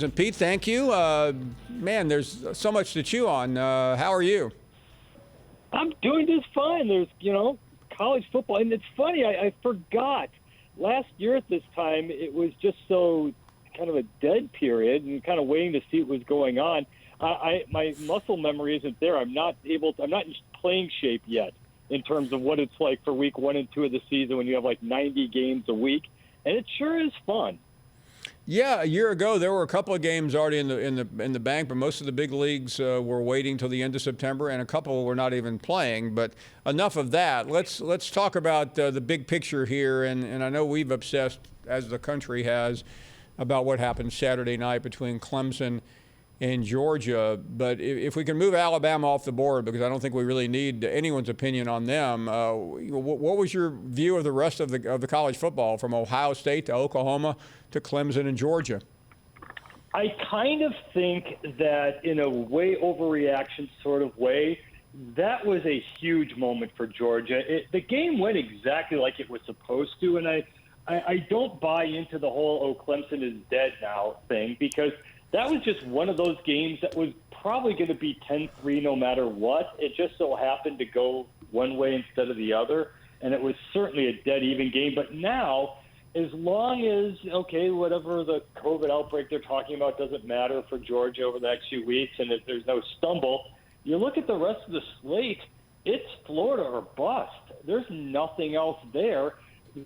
And Pete, thank you. Man, there's so much to chew on. How are you? I'm doing just fine. There's, college football. And it's funny, I forgot. Last year at this time, it was just so kind of a dead period and kind of waiting to see what was going on. My muscle memory isn't there. I'm not in playing shape yet in terms of what it's like for week 1 and 2 of the season when you have like 90 games a week. And it sure is fun. Yeah, a year ago there were a couple of games already in the bank, but most of the big leagues were waiting till the end of September, and a couple were not even playing. But enough of that. Let's talk about the big picture here, and I know we've obsessed, as the country has, about what happened Saturday night between Clemson and Georgia. But if we can move Alabama off the board, because I don't think we really need anyone's opinion on them, what was your view of the rest of the college football, from Ohio State to Oklahoma to Clemson and Georgia? I kind of think that in a way overreaction sort of way, that was a huge moment for Georgia. The game went exactly like it was supposed to, and I don't buy into the whole, Clemson is dead now thing, because that was just one of those games that was probably going to be 10-3 no matter what. It just so happened to go one way instead of the other, and it was certainly a dead even game. But now, as long as, whatever the COVID outbreak they're talking about doesn't matter for Georgia over the next few weeks, and if there's no stumble, you look at the rest of the slate, it's Florida or bust. There's nothing else there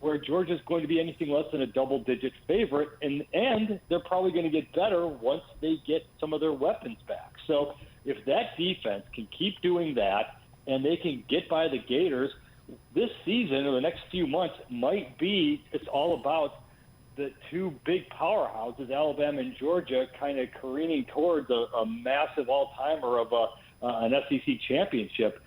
where Georgia's going to be anything less than a double-digit favorite, and they're probably going to get better once they get some of their weapons back. So if that defense can keep doing that and they can get by the Gators, this season or the next few months might be, it's all about the two big powerhouses, Alabama and Georgia, kind of careening towards a massive all-timer of an SEC championship.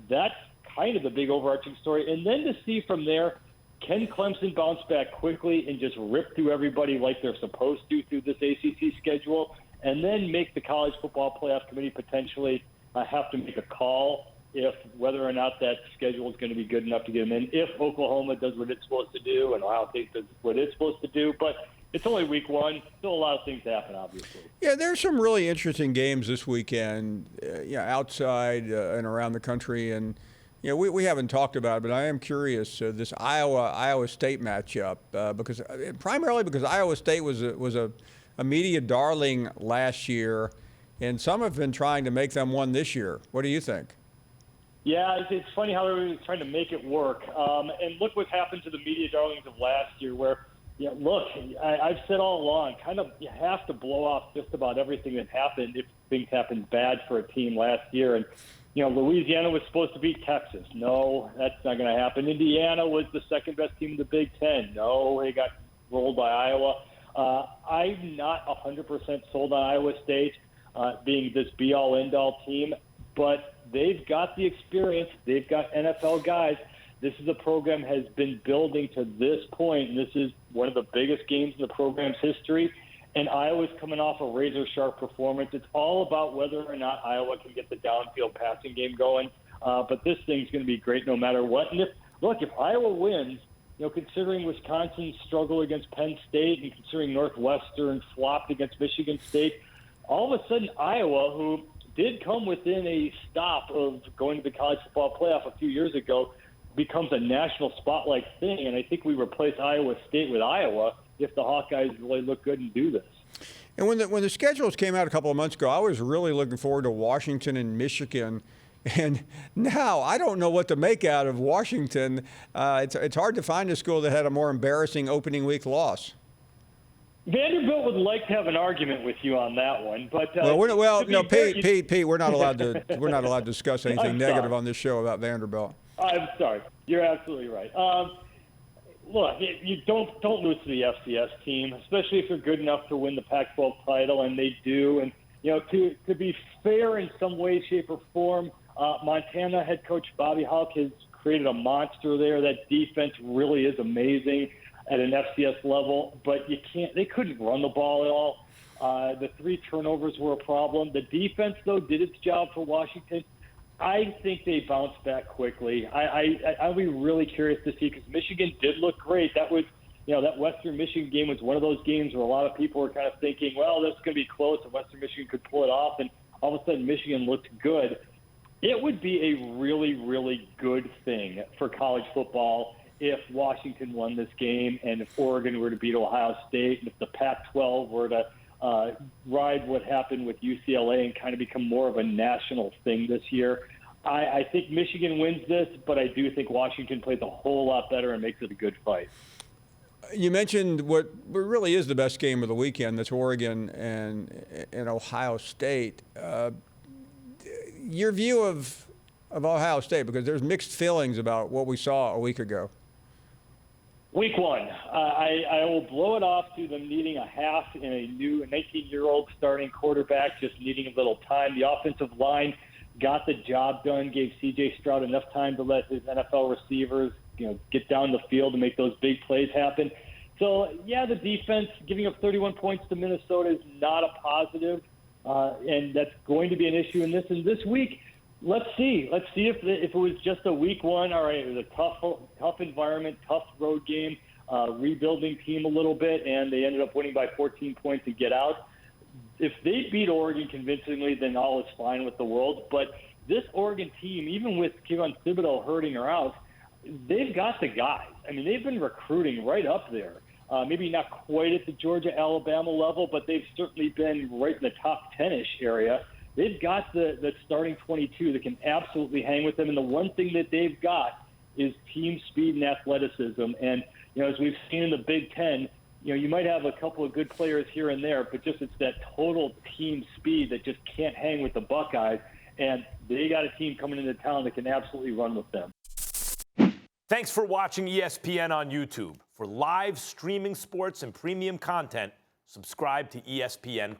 That's kind of the big overarching story. And then to see from there, can Clemson bounce back quickly and just rip through everybody like they're supposed to through this ACC schedule, and then make the College Football Playoff Committee potentially have to make a call if whether or not that schedule is going to be good enough to get them in, if Oklahoma does what it's supposed to do and Ohio State does what it's supposed to do. But it's only week 1. Still a lot of things happen, obviously. Yeah, there's some really interesting games this weekend, outside and around the country. And we haven't talked about it, but I am curious, this Iowa State matchup, primarily because Iowa State was a media darling last year, and some have been trying to make them one this year. What do you think? Yeah, it's funny how everybody's trying to make it work. And look what happened to the media darlings of last year where, I've said all along, kind of you have to blow off just about everything that happened if things happened bad for a team last year. And, Louisiana was supposed to beat Texas. No, that's not going to happen. Indiana was the second-best team in the Big Ten. No, they got rolled by Iowa. I'm not 100% sold on Iowa State being this be-all, end-all team, but they've got the experience. They've got NFL guys. This is a program has been building to this point, and this is one of the biggest games in the program's history. And Iowa's coming off a razor-sharp performance. It's all about whether or not Iowa can get the downfield passing game going. But this thing's going to be great no matter what. And if Iowa wins, considering Wisconsin's struggle against Penn State and considering Northwestern flopped against Michigan State, all of a sudden Iowa, who did come within a stop of going to the college football playoff a few years ago, becomes a national spotlight thing. And I think we replace Iowa State with Iowa if the Hawkeyes really look good and do this. And when the schedules came out a couple of months ago, I was really looking forward to Washington and Michigan. And now I don't know what to make out of Washington. It's hard to find a school that had a more embarrassing opening week loss. Vanderbilt would like to have an argument with you on that one, but Pete, we're not allowed to discuss anything negative on this show about Vanderbilt. I'm sorry, you're absolutely right. Look, you don't lose to the FCS team, especially if you're good enough to win the Pac-12 title, and they do. And to be fair in some way, shape, or form, Montana head coach Bobby Hauck has created a monster there. That defense really is amazing at an FCS level, but they couldn't run the ball at all. The 3 turnovers were a problem. The defense, though, did its job for Washington. I think they bounced back quickly. I'll be really curious to see because Michigan did look great. That was that Western Michigan game was one of those games where a lot of people were kind of thinking, well, this is going to be close and Western Michigan could pull it off, and all of a sudden Michigan looked good. It would be a really, really good thing for college football if Washington won this game and if Oregon were to beat Ohio State and if the Pac-12 were to ride what happened with UCLA and kind of become more of a national thing this year. I think Michigan wins this, but I do think Washington plays a whole lot better and makes it a good fight. You mentioned what really is the best game of the weekend. That's Oregon and Ohio State. Your view of Ohio State, because there's mixed feelings about what we saw a week ago. Week one, I will blow it off to them needing a half and a new 19-year-old starting quarterback, just needing a little time. The offensive line got the job done, gave C.J. Stroud enough time to let his NFL receivers, get down the field and make those big plays happen. So, yeah, the defense giving up 31 points to Minnesota is not a positive, and that's going to be an issue in this. And this week, let's see. Let's see if it was just a week one. All right, it was a tough environment, tough road game, rebuilding team a little bit, and they ended up winning by 14 points to get out. If they beat Oregon convincingly, then all is fine with the world. But this Oregon team, even with Kevin Thibodeau hurting her out, they've got the guys. I mean, they've been recruiting right up there. Maybe not quite at the Georgia-Alabama level, but they've certainly been right in the top 10-ish area. They've got the starting 22 that can absolutely hang with them. And the one thing that they've got is team speed and athleticism. And, as we've seen in the Big Ten, you might have a couple of good players here and there, but just it's that total team speed that just can't hang with the Buckeyes. And they got a team coming into town that can absolutely run with them. Thanks for watching ESPN on YouTube. For live streaming sports and premium content, subscribe to ESPN+.